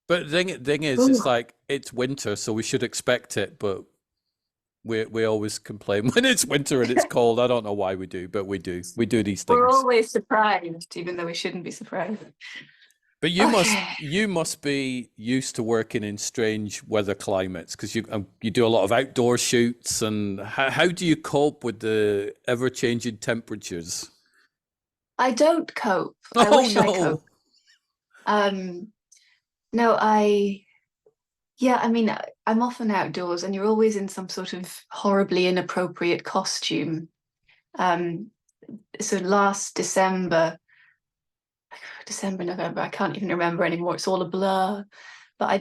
But thing is, it's Ooh. like it's winter, so we should expect it. But we always complain when it's winter and it's cold. I don't know why we do, but we do. We do these We're things. always surprised, even though we shouldn't be surprised. But Okay. you must be used to working in strange weather climates because you do a lot of outdoor shoots. And how do you cope with the ever changing temperatures? I don't cope. I Oh wish I could. no! Um, no, yeah, I mean, I'm often outdoors and you're always in some sort of horribly inappropriate costume. Um, so last November, I can't even remember anymore. It's all a blur. But I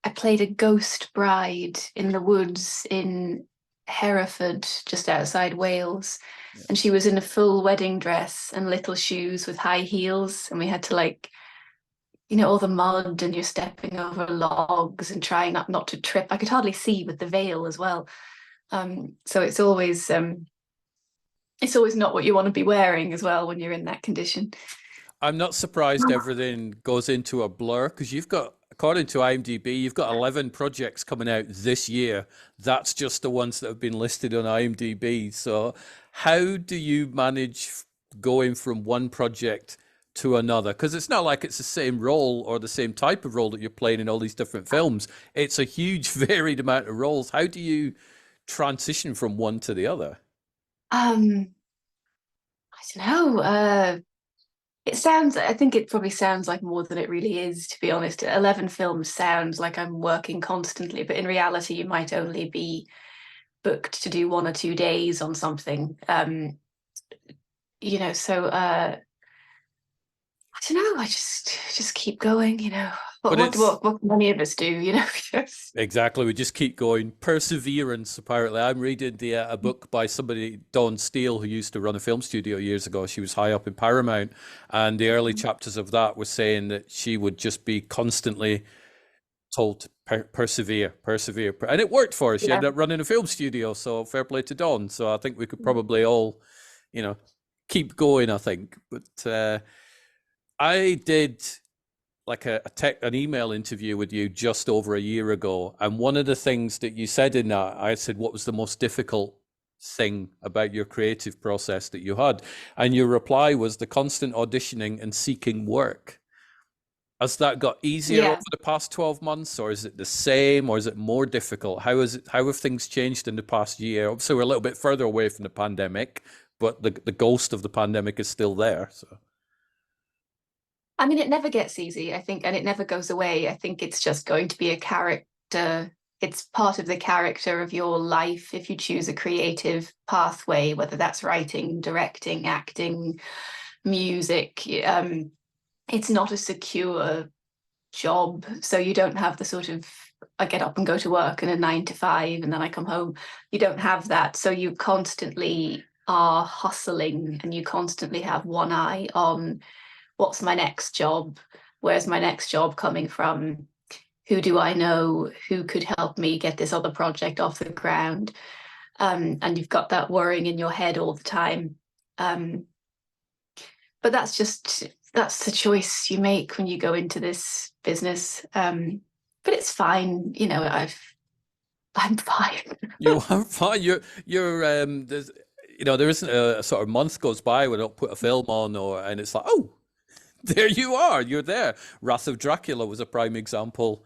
played a ghost bride in the woods in Hereford, just outside Wales. Yeah. And she was in a full wedding dress and little shoes with high heels. And we had to like, all the mud and you're stepping over logs and trying not to trip. I could hardly see with the veil as well. So it's always not what you want to be wearing as well when you're in that condition. I'm not surprised everything goes into a blur because you've got, according to IMDb, you've got 11 projects coming out this year. That's just the ones that have been listed on IMDb. So, how do you manage going from one project to another? Because it's not like it's the same role or the same type of role that you're playing in all these different films. It's a huge, varied amount of roles. How do you transition from one to the other? Um, I don't know. I think it probably sounds like more than it really is, to be honest. 11 films sounds like I'm working constantly, but in reality, you might only be booked to do 1 or 2 days on something. I don't know. I just keep going, What But what it's what can many of us do? Yes. exactly. We just keep going. Perseverance, apparently. I'm reading a book by somebody, Dawn Steele, who used to run a film studio years ago. She was high up in Paramount. And the early chapters of that were saying that she would just be constantly told to persevere, persevere. And it worked for her. She Yeah. ended up running a film studio. So fair play to Dawn. So I think we could probably all, you know, keep going, I think. But I did like an email interview with you just over a year ago, and one of the things that you said in that, I said, "What was the most difficult thing about your creative process that you had?" And your reply was the constant auditioning and seeking work. Has that got easier over Yeah. the past 12 months, or is it the same, or is it more difficult? How is it? How have things changed in the past year? Obviously, we're a little bit further away from the pandemic, but the ghost of the pandemic is still there. So I mean, it never gets easy, I think, and it never goes away. I think it's just going to be a character. It's part of the character of your life if you choose a creative pathway, whether that's writing, directing, acting, music. It's not a secure job. So you don't have the sort of, I get up and go to work and a 9 to 5 and then I come home. You don't have that. So you constantly are hustling and you constantly have one eye on what's my next job? Where's my next job coming from? Who do I know who could help me get this other project off the ground? And you've got that worrying in your head all the time. Um, but that's the choice you make when you go into this business. But it's fine, I'm fine. you are fine. There's there isn't a sort of month goes by when I don't put a film on, and it's like, oh, there you are, you're there. Wrath of Dracula was a prime example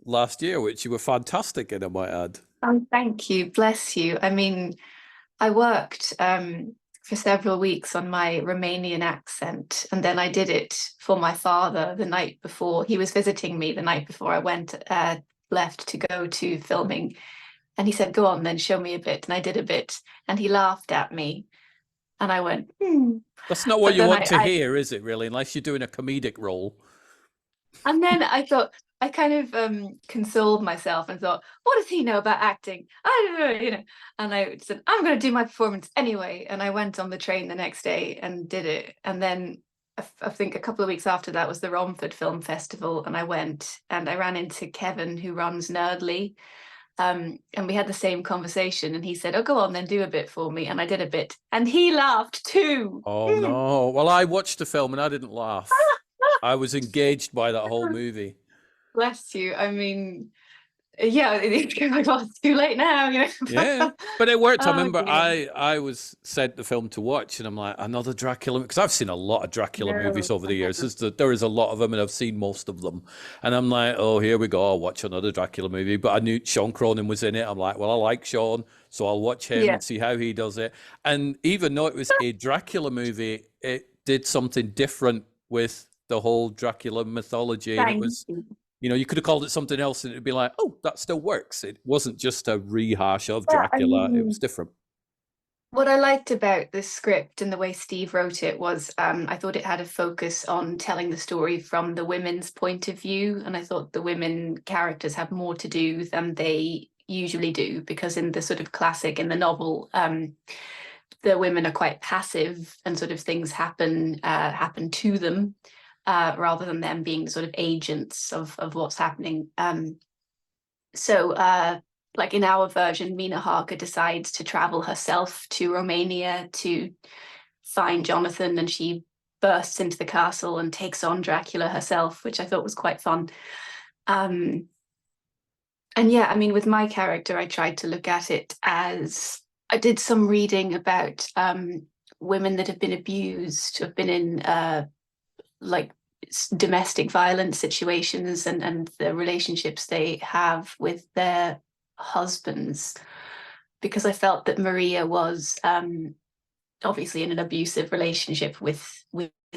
last year, which you were fantastic in, I might add. Thank you, bless you. I mean, I worked for several weeks on my Romanian accent, and then I did it for my father the night before. He was visiting me the night before I left to go to filming. And he said, "Go on, then show me a bit." And I did a bit, and he laughed at me. And I went, hmm. That's not what But you then want to hear, is it really? Unless you're doing a comedic role. and then I thought, I kind of consoled myself and thought, what does he know about acting? I don't know. And I said, I'm going to do my performance anyway. And I went on the train the next day and did it. And then I think a couple of weeks after that was the Romford Film Festival. And I went and I ran into Kevin, who runs Nerdly. And we had the same conversation. And he said, oh, go on, then do a bit for me. And I did a bit. And he laughed too. Oh no. Well, I watched the film and I didn't laugh. I was engaged by that whole movie. Bless you. I mean, yeah, it's too late now, you know. Yeah, but it worked. I Oh remember dear. I was sent the film to watch, and I'm like, another Dracula, because I've seen a lot of Dracula movies No, over I the years. haven't. There is a lot of them, and I've seen most of them. And I'm like, oh, here we go. I'll watch another Dracula movie. But I knew Sean Cronin was in it. I'm like, well, I like Sean, so I'll watch him Yeah, and see how he does it. And even though it was a Dracula movie, it did something different with the whole Dracula mythology, and it thank was, you. you could have called it something else and it'd be like, oh, that still works. It wasn't just a rehash of Yeah, I Dracula. It was mean, different. what I liked about the script and the way Steve wrote it was I thought it had a focus on telling the story from the women's point of view. And I thought the women characters have more to do than they usually do, because in the sort of classic, in the novel, the women are quite passive and sort of things happen to them, rather than them being sort of agents of what's happening. So like in our version, Mina Harker decides to travel herself to Romania to find Jonathan, and she bursts into the castle and takes on Dracula herself, which I thought was quite fun. Um, and yeah, I mean, with my character, I tried to look at it as I did some reading about women that have been abused, have been in like domestic violence situations, and the relationships they have with their husbands, because I felt that Maria was obviously in an abusive relationship with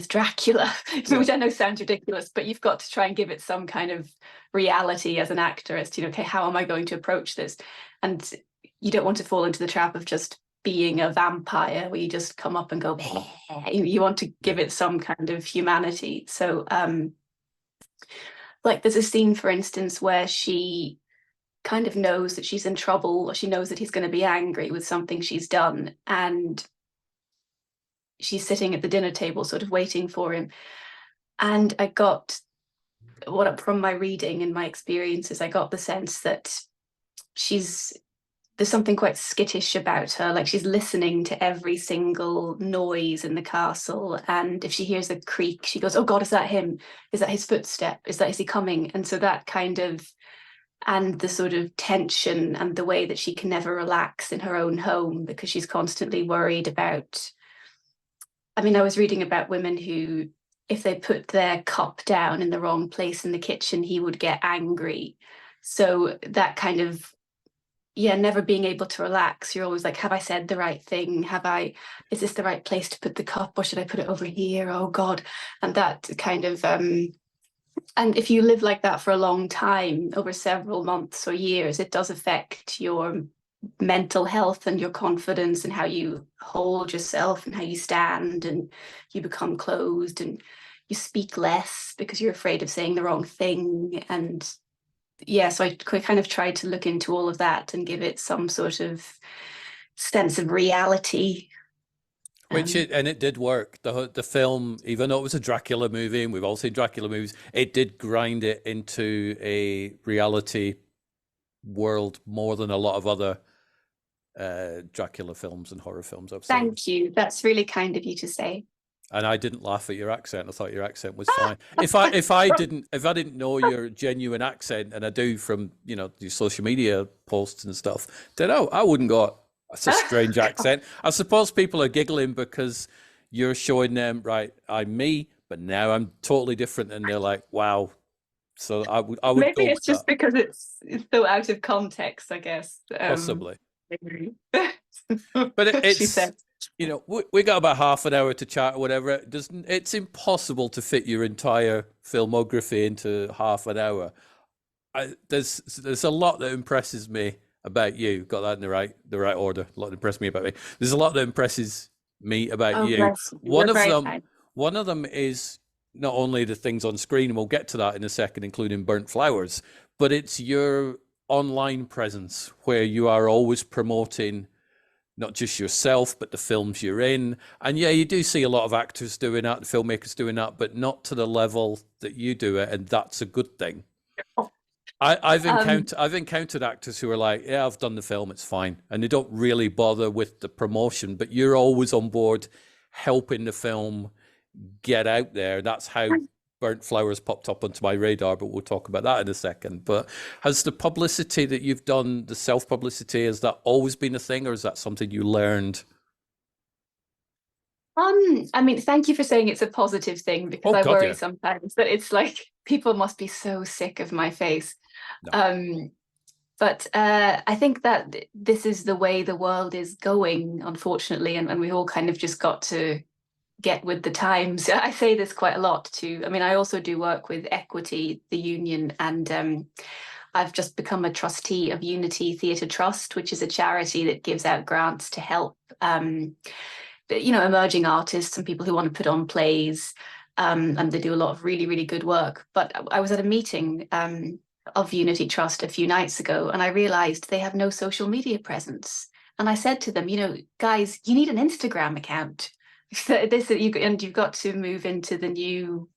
Dracula, Yeah. which I know sounds ridiculous, but you've got to try and give it some kind of reality as an actor as to, you know, okay, how am I going to approach this? And you don't want to fall into the trap of just being a vampire where you just come up and go, you want to give Yeah. it some kind of humanity. So like there's a scene, for instance, where she kind of knows that she's in trouble, or she knows that he's going to be angry with something she's done, and she's sitting at the dinner table sort of waiting for him. And I got what from my reading and my experiences, I got the sense that she's there's something quite skittish about her, like she's listening to every single noise in the castle, and if she hears a creak she goes, oh god, is that him? Is that his footstep? Is he coming? And so that kind of, and the sort of tension and the way that she can never relax in her own home because she's constantly worried about, I mean, I was reading about women who, if they put their cup down in the wrong place in the kitchen, he would get angry. So that kind of, yeah, never being able to relax. You're always like, have I said the right thing? Is this the right place to put the cup, or should I put it over here? Oh God. And that kind of, and if you live like that for a long time, over several months or years, it does affect your mental health and your confidence and how you hold yourself and how you stand, and you become closed and you speak less because you're afraid of saying the wrong thing. And yeah, so I kind of tried to look into all of that and give it some sort of sense of reality. And it did work. The film, even though it was a Dracula movie, and we've all seen Dracula movies, it did grind it into a reality world more than a lot of other Dracula films and horror films I've seen. Thank you. That's really kind of you to say. And I didn't laugh at your accent. I thought your accent was fine. If I didn't know your genuine accent, and I do from your social media posts and stuff, then I wouldn't go, that's a strange accent. I suppose people are giggling because you're showing them, right, I'm me, but now I'm totally different, and they're like, wow. So I would Maybe go it's with that, just because it's so out of context, I guess. possibly. But She it's, said. we got about half an hour to chat or whatever. It's impossible to fit your entire filmography into half an hour. There's a lot that impresses me about you. Got that in the right order. A lot that impresses me about me. There's a lot that impresses me about Oh, you. bless you. One You're of very them, kind. one of them is not only the things on screen, and we'll get to that in a second, including Burnt Flowers, but it's your online presence where you are always promoting not just yourself, but the films you're in. And yeah, you do see a lot of actors doing that, filmmakers doing that, but not to the level that you do it, and that's a good thing. I've Um, encountered actors who are like, yeah, I've done the film, it's fine, and they don't really bother with the promotion, but you're always on board helping the film get out there. That's how Burnt Flowers popped up onto my radar, but we'll talk about that in a second. But has the publicity that you've done, the self-publicity, has that always been a thing, or is that something you learned? I mean, thank you for saying it's a positive thing, because Oh I God, worry yeah. sometimes that it's like people must be so sick of my face. No. Um, but I think that this is the way the world is going, unfortunately, and we've all kind of just got to get with the times. I say this quite a lot too. I mean, I also do work with Equity, the union, and I've just become a trustee of Unity Theatre Trust, which is a charity that gives out grants to help emerging artists and people who want to put on plays. And they do a lot of really, really good work. But I was at a meeting of Unity Trust a few nights ago, and I realized they have no social media presence. And I said to them, guys, you need an Instagram account. And you've got to move into the new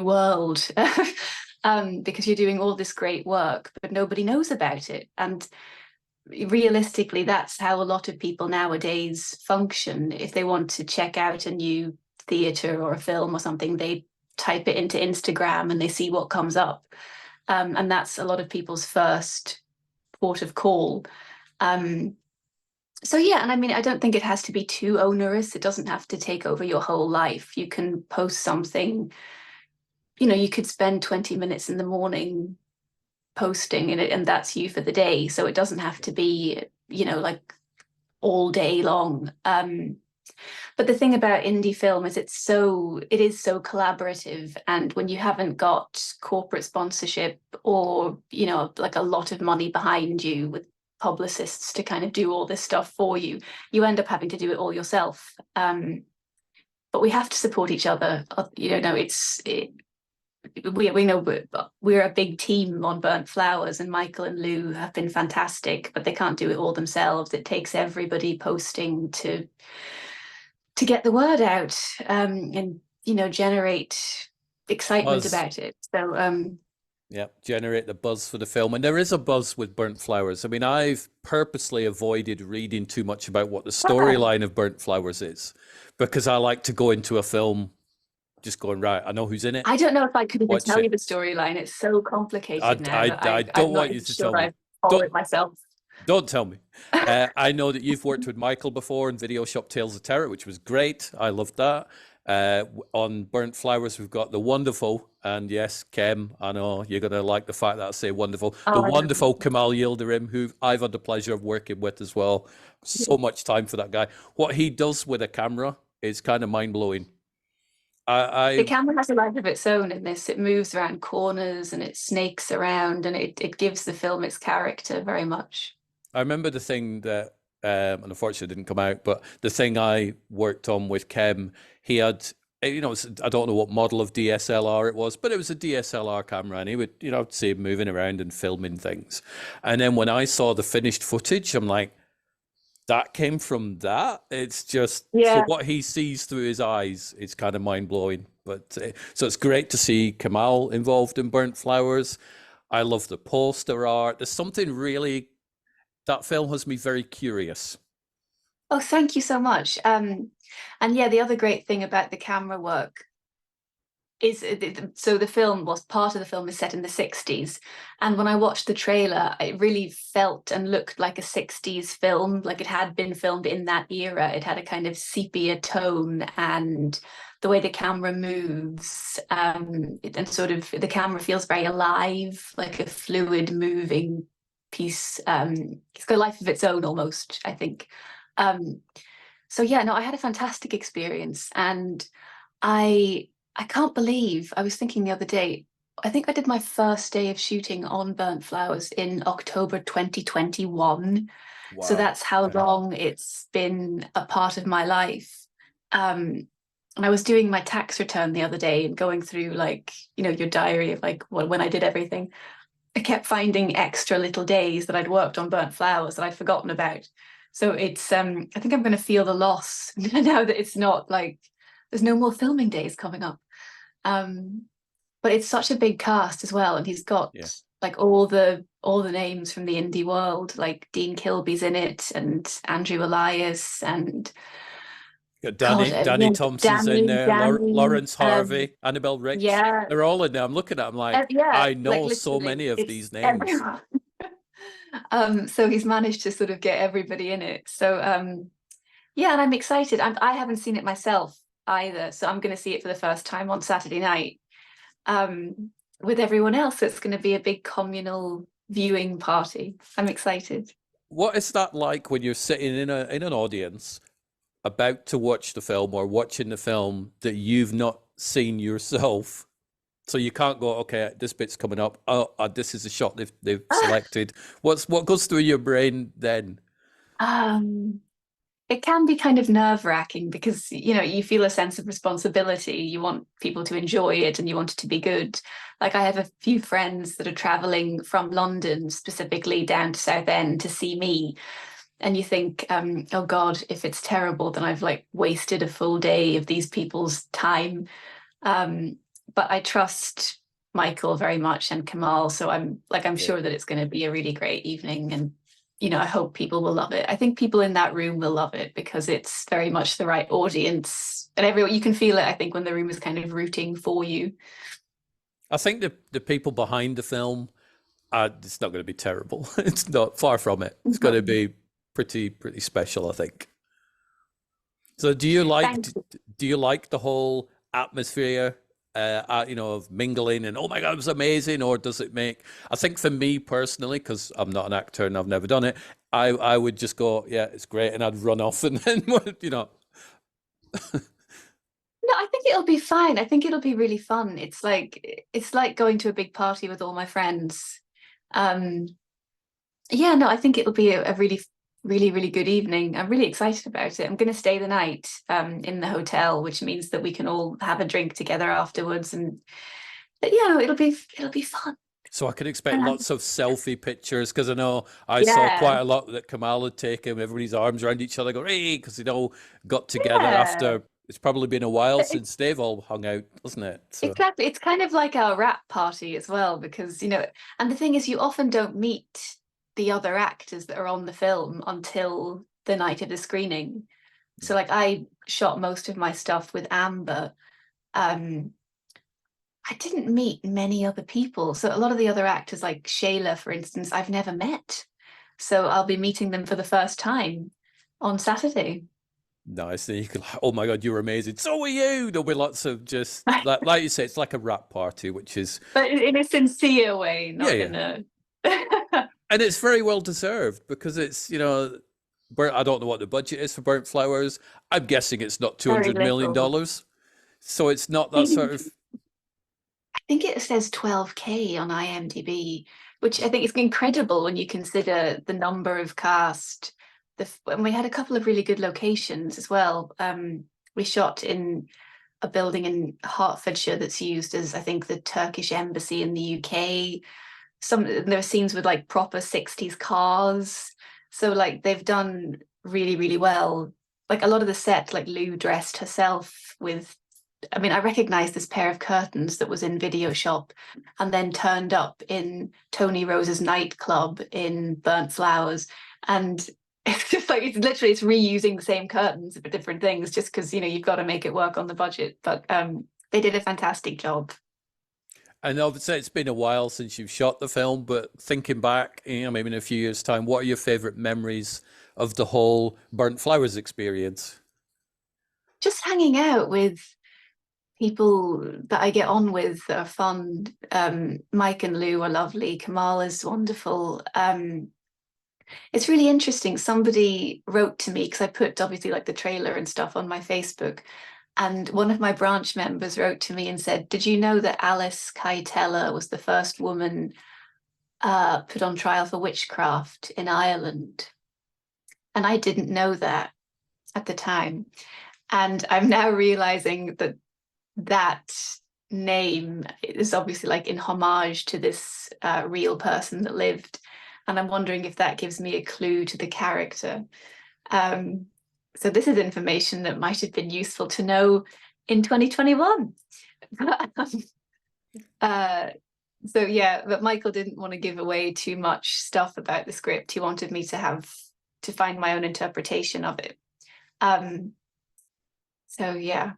world, because you're doing all this great work, but nobody knows about it. And realistically, that's how a lot of people nowadays function. If they want to check out a new theatre or a film or something, they type it into Instagram and they see what comes up. And that's a lot of people's first port of call. So yeah, and I mean, I don't think it has to be too onerous. It doesn't have to take over your whole life. You can post something, you could spend 20 minutes in the morning posting in it, and that's you for the day. So it doesn't have to be, like all day long. But the thing about indie film is it is so collaborative. And when you haven't got corporate sponsorship or, like a lot of money behind you with publicists to kind of do all this stuff for you, you end up having to do it all yourself. But we have to support each other. We know we're a big team on Burnt Flowers, and Michael and Lou have been fantastic, but they can't do it all themselves. It takes everybody posting to get the word out, and generate excitement Buzz. about it. So Yeah, generate the buzz for the film. And there is a buzz with Burnt Flowers. I mean, I've purposely avoided reading too much about what the storyline of Burnt Flowers is, because I like to go into a film just going, right, I know who's in it. I don't know if I could even Watch tell you it. the storyline. It's so complicated now that I I'm don't not want you even to sure tell me. I've followed it Don't myself. don't tell me. I know that you've worked with Michael before in Video Shop Tales of Terror, which was great. I loved that. On Burnt Flowers, we've got the wonderful, and yes, Kem, I know you're going to like the fact that I say wonderful, the Oh, I wonderful know. Kamal Yildirim, who I've had the pleasure of working with as well. So much time for that guy. What he does with a camera is kind of mind blowing. The I camera has a life of its own in this. It moves around corners and it snakes around, and it gives the film its character very much. I remember the thing that, and unfortunately didn't come out, but the thing I worked on with Kem, he had, I don't know what model of DSLR it was, but it was a DSLR camera, and he would, see him moving around and filming things. And then when I saw the finished footage, I'm like, that came from that. It's just, so Yeah. what he sees through his eyes is kind of mind blowing. But so it's great to see Kamal involved in Burnt Flowers. I love the poster art. There's something really, that film has me very curious. Oh, thank you so much. And yeah, the other great thing about the camera work is so the film was part of the film is set in the 60s, and when I watched the trailer, it really felt and looked like a 60s film, like it had been filmed in that era. It had a kind of sepia tone, and the way the camera moves, and sort of the camera feels very alive, like a fluid moving piece. It's got a life of its own almost, I think. um so yeah, no, I had a fantastic experience, and I I can't believe, I was thinking the other day, I think I did my first day of shooting on Burnt Flowers in October 2021. So Wow. that's how Okay. long it's been a part of my life. And I was doing my tax return the other day and going through, like, your diary of like when I did everything. I kept finding extra little days that I'd worked on Burnt Flowers that I'd forgotten about. So it's I think I'm going to feel the loss now that it's not like there's no more filming days coming up. Um, but it's such a big cast as well, and he's got Yeah. like all the names from the indie world, like Dean Kilby's in it, and Andrew Elias, and got God, Danny yeah, Thompson's in there, Danny, Lawrence Harvey, Annabelle Rich. yeah, They're all in there. I'm looking at them like, yeah, I like know so literally, many of it's these names. everyone. So he's managed to sort of get everybody in it. So yeah, and I'm excited. I haven't seen it myself either, so I'm going to see it for the first time on Saturday night with everyone else. So it's going to be a big communal viewing party. I'm excited. What is that like when you're sitting in an audience about to watch the film or watching the film that you've not seen yourself? So you can't go, okay, this bit's coming up. Oh, this is a shot they've selected. What goes through your brain then? Um, it can be kind of nerve-wracking because you feel a sense of responsibility. You want people to enjoy it and you want it to be good. Like I have a few friends that are traveling from London specifically down to Southend to see me. And you think, oh God, if it's terrible, then I've like wasted a full day of these people's time. But I trust Michael very much and Kamal, so I'm Yeah. sure that it's going to be a really great evening, and I hope people will love it. I think people in that room will love it because it's very much the right audience, and everyone you can feel it. I think when the room is kind of rooting for you. I think the people behind the film, it's not going to be terrible. It's not far from it. It's going to be pretty special, I think. So Thank you. do you like the whole atmosphere, of mingling and oh my god, it was amazing, or does it make? I think for me personally, because I'm not an actor and I've never done it, I would just go, yeah, it's great, and I'd run off and then No, I think it'll be fine. I think it'll be really fun. It's like going to a big party with all my friends. Um, yeah, no, I think it'll be a really, really, really good evening. I'm really excited about it. I'm going to stay the night in the hotel, which means that we can all have a drink together afterwards. And but, yeah, it'll be fun. so I can expect And lots of selfie pictures because I know I saw yeah, quite a lot that Kamal had taken. Everybody's arms around each other, go hey, because they'd all got together yeah, after. It's probably been a while It- since they've all hung out, hasn't it? So exactly. It's kind of like our rap party as well, because and the thing is, you often don't meet the other actors that are on the film until the night of the screening. So like I shot most of my stuff with Amber. Um, I didn't meet many other people. So a lot of the other actors, like Shayla, for instance, I've never met. So I'll be meeting them for the first time on Saturday. nice. Then you can, oh my god, you're amazing. So are you. There'll be lots of just like you say, it's like a rap party, which is But in a sincere way, yeah, not yeah, in a and it's very well deserved because it's I don't know what the budget is for Burnt Flowers. I'm guessing it's not two very hundred million little. dollars, so it's not that sort I of. think it says 12K on IMDb, which I think is incredible when you consider the number of cast. And we had a couple of really good locations as well. We shot in a building in Hertfordshire that's used as, I think, the Turkish embassy in the UK. There are scenes with like proper 60s cars. So like they've done really, really well. Like a lot of the set, like Lou dressed herself with, I mean, I recognized this pair of curtains that was in Video Shop and then turned up in Tony Rose's nightclub in Burnt Flowers. And it's just like it's reusing the same curtains for different things just because you've got to make it work on the budget. But they did a fantastic job. And obviously, it's been a while since you've shot the film, but thinking back, maybe in a few years' time, what are your favorite memories of the whole Burnt Flowers experience? Just hanging out with people that I get on with that are fun. Mike and Lou are lovely. Kamal is wonderful. It's really interesting. Somebody wrote to me because I put obviously like the trailer and stuff on my Facebook. And one of my branch members wrote to me and said, did you know that Alice Keitella was the first woman put on trial for witchcraft in Ireland? And I didn't know that at the time. And I'm now realizing that that name is obviously like in homage to this real person that lived. And I'm wondering if that gives me a clue to the character. So this is information that might have been useful to know in 2021. uh, so yeah, but Michael didn't want to give away too much stuff about the script. He wanted me to find my own interpretation of it. Um, So yeah.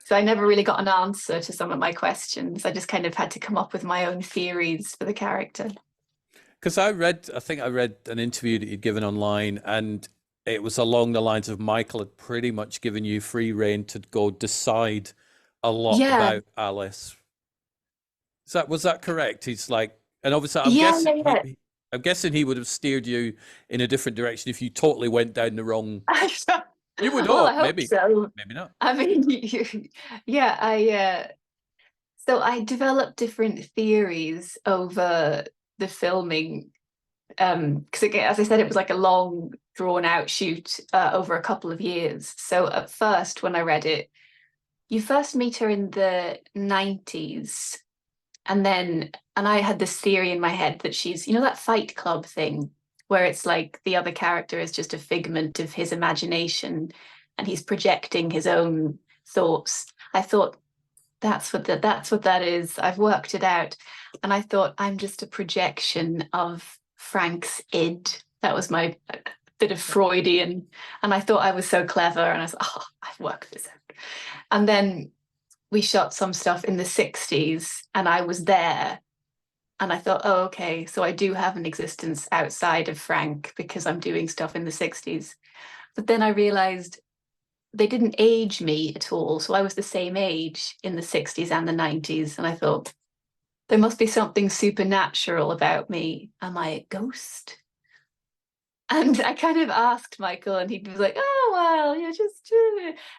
So I never really got an answer to some of my questions. I just kind of had to come up with my own theories for the character. Because I think I read an interview that you'd given online, and it was along the lines of Michael had pretty much given you free rein to go decide a lot Yeah. about Alice. Was that correct? He's like, and obviously, Yeah, yeah, I'm guessing he would have steered you in a different direction if you totally went down the wrong. yeah. You would Well, I hope, hope so. maybe not. I mean, yeah, so I developed different theories over the filming, because as I said, it was like a long, drawn out shoot over a couple of years. So at first, when I read it, you first meet her in the 90s, and I had this theory in my head that she's, that Fight Club thing, where it's like the other character is just a figment of his imagination and he's projecting his own thoughts. I thought that's what that is. I've worked it out. And I thought I'm just a projection of Frank's id. That was my bit of Freudian. And I thought I was so clever. And I was like, oh, I've worked this out. And then we shot some stuff in the 60s and I was there. And I thought, oh, okay, so I do have an existence outside of Frank because I'm doing stuff in the 60s. But then I realized they didn't age me at all. So I was the same age in the 60s and the 90s. And I thought, there must be something supernatural about me. Am I a ghost? And I kind of asked Michael, and he was like, oh, well, you're just.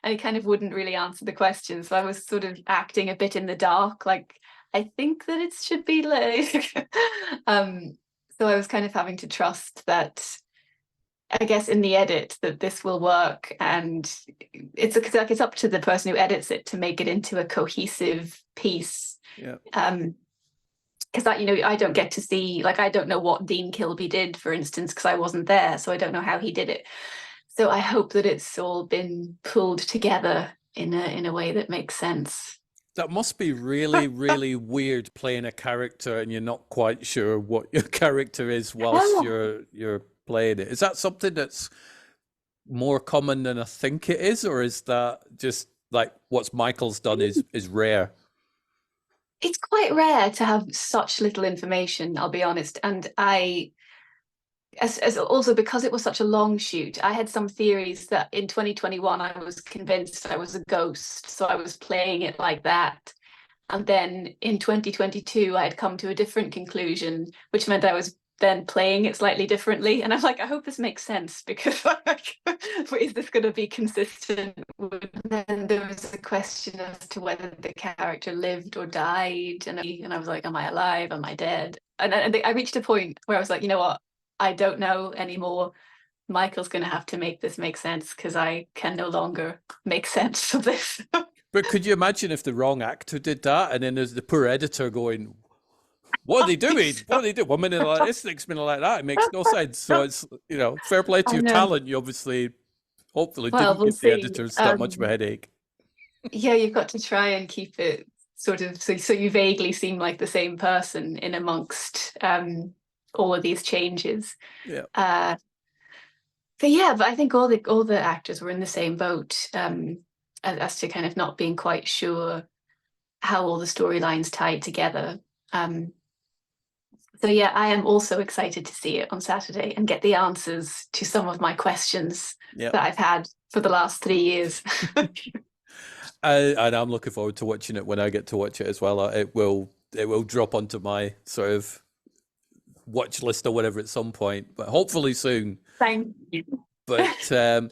And he kind of wouldn't really answer the question. So I was sort of acting a bit in the dark, like, I think that it should be like. So I was kind of having to trust that, I guess, in the edit that this will work, and it's like it's up to the person who edits it to make it into a cohesive piece. Yeah. Because I don't get to see, like, I don't know what Dean Kilby did, for instance, because I wasn't there, so I don't know how he did it. So I hope that it's all been pulled together in a way that makes sense. That must be really, really weird playing a character and you're not quite sure what your character is whilst you're playing it. Is that something that's more common than I think it is, or is that just like what's Michael's done is rare? It's quite rare to have such little information, I'll be honest. And as also because it was such a long shoot, I had some theories that in 2021 I was convinced I was a ghost, so I was playing it like that. And then in 2022 I had come to a different conclusion, which meant I was then playing it slightly differently. And I'm like, I hope this makes sense, because like, is this going to be consistent? And then there was a question as to whether the character lived or died. And I was like, am I alive? Am I dead? And I reached a point where I was like, you know what? I don't know anymore. Michael's going to have to make this make sense, because I can no longer make sense of this. But could you imagine if the wrong actor did that, and then there's the poor editor going, what are they doing? What are they doing? 1 minute like this, next minute like that. It makes no sense. So it's, fair play to I your know. talent. You obviously, hopefully, Well, didn't we'll give the see. editors that much of a headache. Yeah, you've got to try and keep it sort of so you vaguely seem like the same person in amongst all of these changes. Yeah. But I think all the actors were in the same boat, as to kind of not being quite sure how all the storylines tied together. So yeah, I am also excited to see it on Saturday and get the answers to some of my questions Yeah. that I've had for the last 3 years. And I'm looking forward to watching it when I get to watch it as well. It will drop onto my sort of watch list or whatever at some point, but hopefully soon. Thank you. But and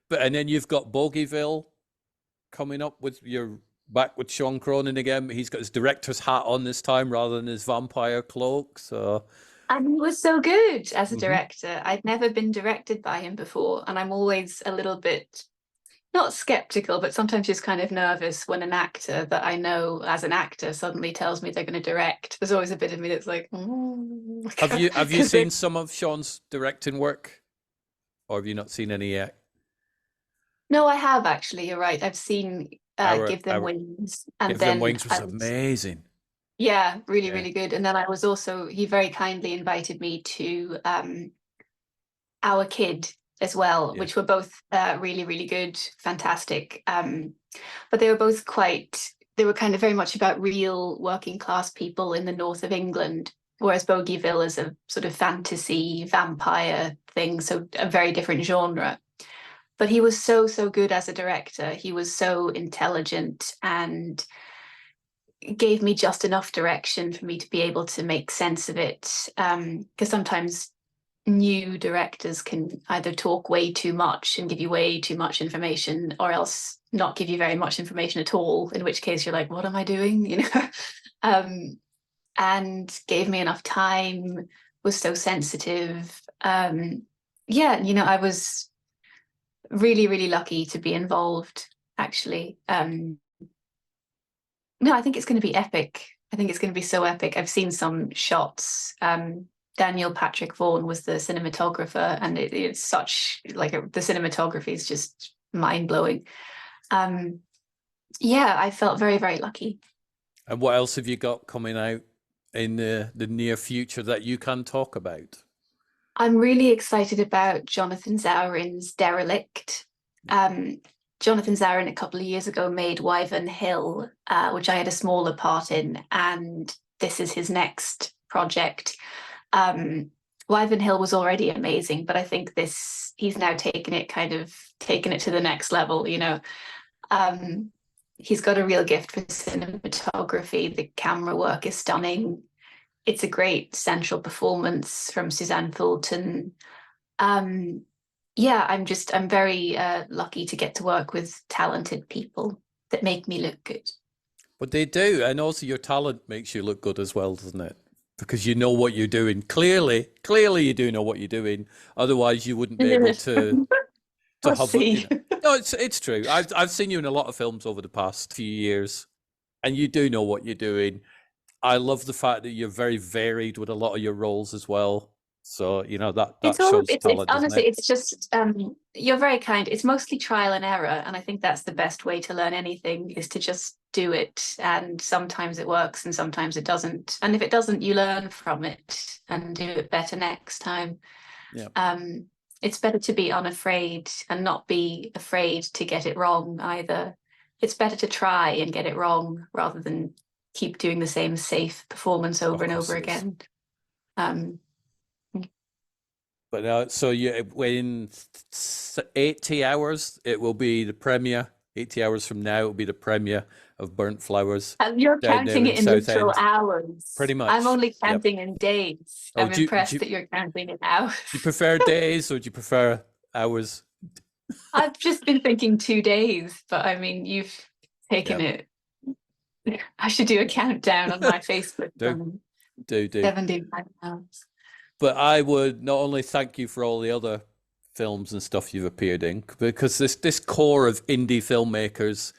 then you've got Bogeyville coming up with your back with Sean Cronin again. He's got his director's hat on this time rather than his vampire cloak. So, and he was so good as a director. I'd never been directed by him before, and I'm always a little bit not skeptical, but sometimes just kind of nervous when an actor that I know as an actor suddenly tells me they're going to direct. There's always a bit of me that's like, Have you seen some of Sean's directing work, or have you not seen any yet? No, I have actually. You're right. I've seen Give Them Wings, and Give then Them Wings was amazing. Yeah, really, really good. And then I was also, he very kindly invited me to Our Kid, as well, Yeah. which were both really, really good, fantastic. But they were both they were kind of very much about real working class people in the north of England, whereas Bogeyville is a sort of fantasy vampire thing, so a very different genre. But he was so, so good as a director. He was so intelligent and gave me just enough direction for me to be able to make sense of it. Because sometimes new directors can either talk way too much and give you way too much information, or else not give you very much information at all, in which case you're like, what am I doing? You know. And gave me enough time, was so sensitive. Yeah, you know, I was really, really lucky to be involved, actually. No, I think it's going to be epic. I think it's going to be so epic. I've seen some shots. Daniel Patrick Vaughan was the cinematographer, and it's such like the cinematography is just mind blowing. Yeah, I felt very, very lucky. And what else have you got coming out in the near future that you can talk about? I'm really excited about Jonathan Zaurin's Derelict. Jonathan Zaurin a couple of years ago made Wyvern Hill, which I had a smaller part in, and this is his next project. Wyvern Hill was already amazing, but I think he's now taken it to the next level, you know. He's got a real gift for cinematography. The camera work is stunning. It's a great central performance from Suzanne Fulton. Yeah, I'm very lucky to get to work with talented people that make me look good. But they do, and also your talent makes you look good as well, doesn't it? Because you know what you're doing. Clearly, you do know what you're doing. Otherwise, you wouldn't be able to We'll have. You see. know. No, it's true. I've seen you in a lot of films over the past few years, and you do know what you're doing. I love the fact that you're very varied with a lot of your roles as well. So you know that shows It's talent, doesn't honestly, it? it's just you're very kind. It's mostly trial and error, and I think that's the best way to learn anything, is to just do it. And sometimes it works and sometimes it doesn't. And if it doesn't, you learn from it and do it better next time. Yeah. It's better to be unafraid and not be afraid to get it wrong either. It's better to try and get it wrong rather than keep doing the same safe performance over Of and course over it is. again. Um, But so you in 80 hours, it will be the premiere. 80 hours from now, it will be the premiere of Burnt Flowers and you're down there counting in it in literal Southend. hours. Pretty I'm much. only Yep. counting in days. Oh, I'm impressed that you're counting in hours. do you prefer days or do you prefer hours? I've just been thinking 2 days, but I mean, you've taken Yep. it. I should do a countdown on my Facebook. do. 79 hours. But I would not only thank you for all the other films and stuff you've appeared in, because this core of indie filmmakers,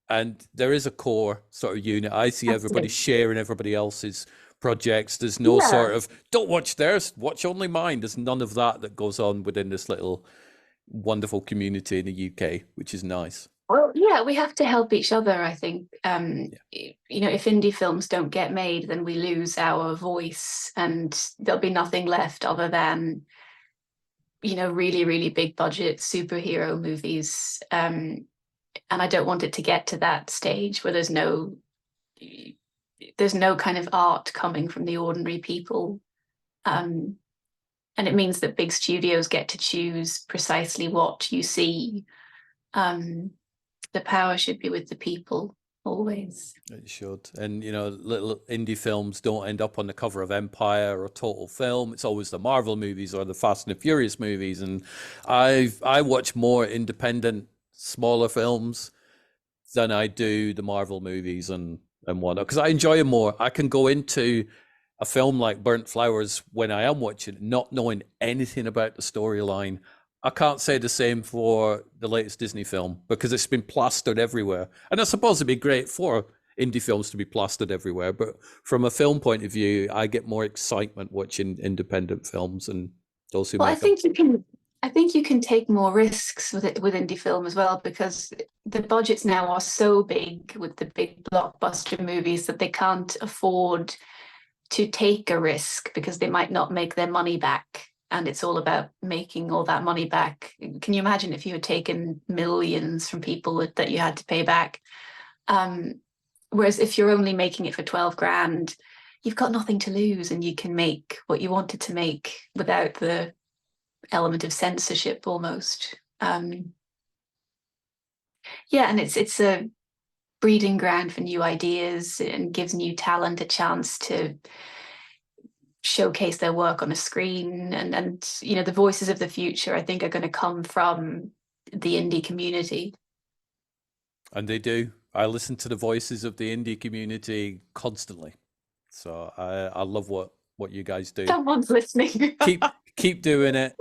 and there is a core sort of unit. I see everybody Absolutely. sharing everybody else's projects. There's no Yeah. sort of don't watch theirs, watch only mine. There's none of that goes on within this little wonderful community in the UK, which is nice. Well, yeah, we have to help each other, I think. Yeah. You know, if indie films don't get made, then we lose our voice and there'll be nothing left other than, you know, really, really big budget superhero movies. And I don't want it to get to that stage where there's no kind of art coming from the ordinary people. And it means that big studios get to choose precisely what you see. The power should be with the people always. It should. And, you know, little indie films don't end up on the cover of Empire or Total Film. It's always the Marvel movies or the Fast and the Furious movies. And I watch more independent, smaller films than I do the Marvel movies and whatnot, because I enjoy them more. I can go into a film like Burnt Flowers when I am watching it, not knowing anything about the storyline. I can't say the same for the latest Disney film because it's been plastered everywhere. And I suppose it'd be great for indie films to be plastered everywhere. But from a film point of view, I get more excitement watching independent films and those who Well, make them. I think you can take more risks with indie film as well, because the budgets now are so big with the big blockbuster movies that they can't afford to take a risk because they might not make their money back. and it's all about making all that money back. Can you imagine if you had taken millions from people that you had to pay back? Whereas if you're only making it for 12 grand, you've got nothing to lose, and you can make what you wanted to make without the element of censorship almost. Yeah, and it's a breeding ground for new ideas and gives new talent a chance to showcase their work on a screen. And you know, the voices of the future, I think, are going to come from the indie community. And they do. I listen to the voices of the indie community constantly. So I love what you guys do. Someone's listening. keep doing it.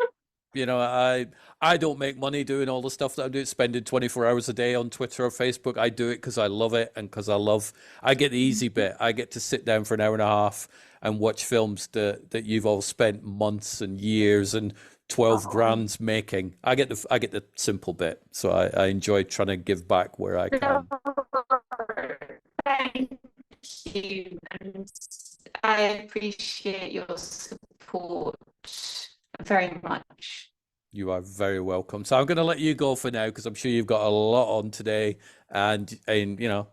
You know, I don't make money doing all the stuff that I'm doing, spending 24 hours a day on Twitter or Facebook. I do it because I love it, and because I get the easy bit. I get to sit down for an hour and a half and watch films that you've all spent months and years and 12 grand making. I get the simple bit. So I enjoy trying to give back where I can. Thank you. And I appreciate your support very much. You are very welcome. So I'm going to let you go for now, because I'm sure you've got a lot on today, and you know,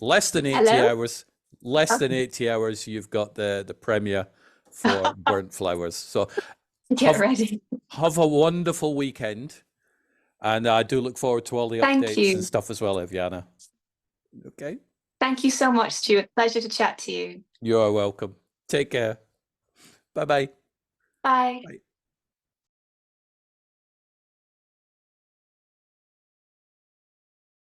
less than 80 hours. Less than 80 hours, you've got the premiere for Burnt Flowers. So get ready. Have a wonderful weekend, and I do look forward to all the updates and stuff as well, Ayvianna. Okay. Thank you so much, Stuart. Pleasure to chat to you. You are welcome. Take care. Bye-bye. Bye. Bye.